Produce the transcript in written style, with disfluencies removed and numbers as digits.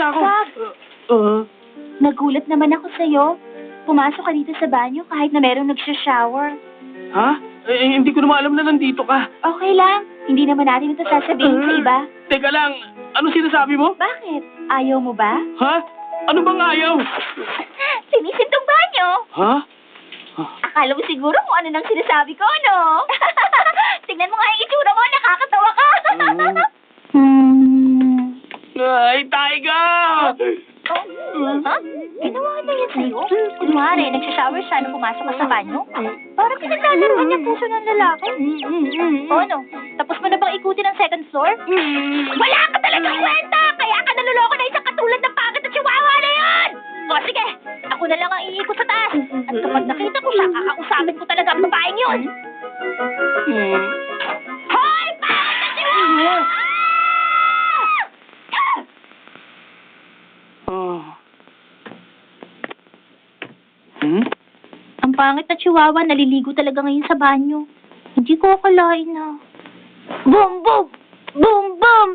na ako. Fab! Nagulat naman ako sa'yo. Pumasok ka dito sa banyo kahit na merong nagsha-shower. Ha? Hindi ko naman alam na nandito ka. Okay lang. Hindi naman natin ito sasabihin sa iba. Teka lang, ano sinasabi mo? Bakit? Ayaw mo ba? Ha? Ano bang ayaw? Linisin tong banyo. Ha? Akala mo siguro kung ano nang sinasabi ko, no? Tingnan mo nga yung itsura mo. Nakakatawa ka. Ay, Tiger! Ha? Ginawa na yan sa'yo? Kunwari, nagsashower siya nung pumasok ka sa banyo? Parang pinaglalaroan niya puso ng lalaki. O ano? Tapos mo na bang ikutin ang second floor? Wala ka talagang kwenta! Kaya ka naluloko na isang katulad ng pangit na chihuahua na yun! O sige, ako na lang ang iikot sa taas. At kapag nakita ko siya, kakausapin ko talaga ang babaeng yun. Hoy! Pangit na chihuahua! Ang pangit na chihuahua, naliligo talaga ngayon sa banyo. Hindi ko akalain na. Boom, boom! Boom, boom!